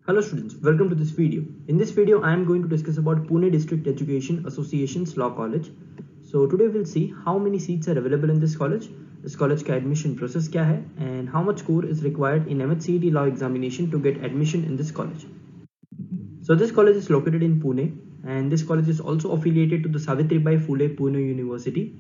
Hello students, welcome to this video. In this video, I am going to discuss about Pune District Education Association's Law College. So today we'll see how many seats are available in this college का admission process क्या है, and how much score is required in CET Law examination to get admission in this college. So this college is located in Pune, and this college is also affiliated to the Savitribai Phule Pune University.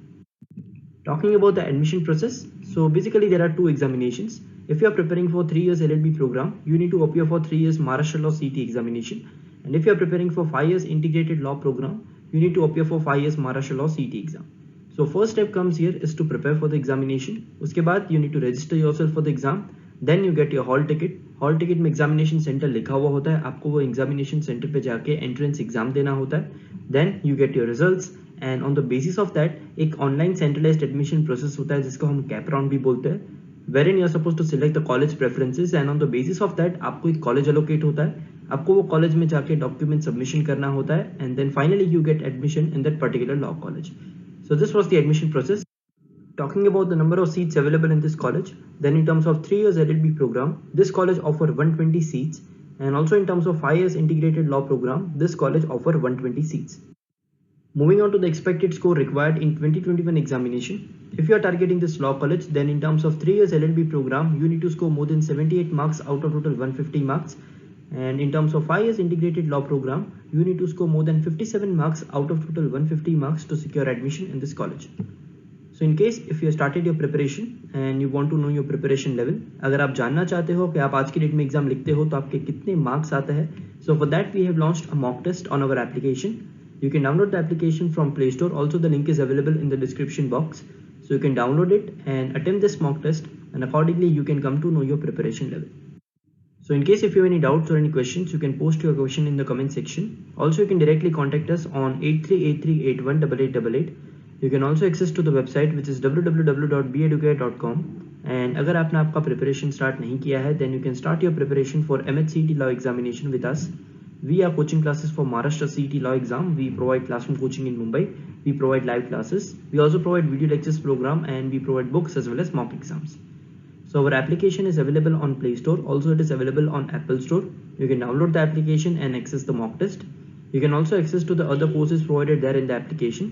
Talking about the admission process, so basically there are two examinations. If you are preparing for 3 years LLB program, you need to appear for 3 years Maharashtra Law CET examination. And if you are preparing for 5 years integrated law program, you need to appear for 5 years Maharashtra Law CET exam. So first step comes here is to prepare for the examination. Uske baad you need to register yourself for the exam. Then you get your hall ticket. Hall ticket में examination center लिखा हुआ होता है. आपको वो examination center पे जाके entrance exam देना होता है. Then you get your results. And on the basis of that, एक online centralized admission process होता है जिसको हम cap round भी बोलते हैं, wherein you are supposed to select the college preferences, and on the basis of that आपको एक college allocate होता है, आपको वो college में जाके document submission करना होता है, and then finally you get admission in that particular law college. So this was the admission process. Talking about the number of seats available in this college, then in terms of 3 years LLB program, this college offer 120 seats, and also in terms of 5 years integrated law program, this college offer 120 seats. Moving on to the expected score required in 2021 examination. If you are targeting this law college, then in terms of 3 years LLB program, you need to score more than 78 marks out of total 150 marks. And in terms of 5 years integrated law program, you need to score more than 57 marks out of total 150 marks to secure admission in this college. So in case if you started your preparation and you want to know your preparation level, अगर आप जानना चाहते हो कि आप आज की date में एग्जाम लिखते हो तो आपके कितने मार्क्स आते हैं, so for that we have launched a mock test on our application. You can download the application from Play Store. Also the link is available in the description box. So you can download it and attempt this mock test, and accordingly you can come to know your preparation level. So in case if you have any doubts or any questions, you can post your question in the comment section. Also you can directly contact us on 8383818888. You can also access to the website which is www.beducare.com. And अगर आपने आपका preparation start नहीं किया है, then you can start your preparation for CET Law examination with us. We are coaching classes for Maharashtra CET Law exam. We provide classroom coaching in Mumbai. We provide live classes. We also provide video lectures program, and we provide books as well as mock exams. So our application is available on Play Store. Also it is available on Apple Store. You can download the application and access the mock test. You can also access to the other courses provided there in the application.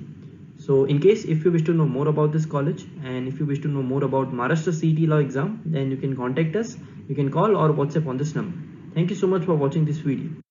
So in case if you wish to know more about this college, and if you wish to know more about Maharashtra CET Law exam, then you can contact us. You can call or WhatsApp on this number. Thank you so much for watching this video.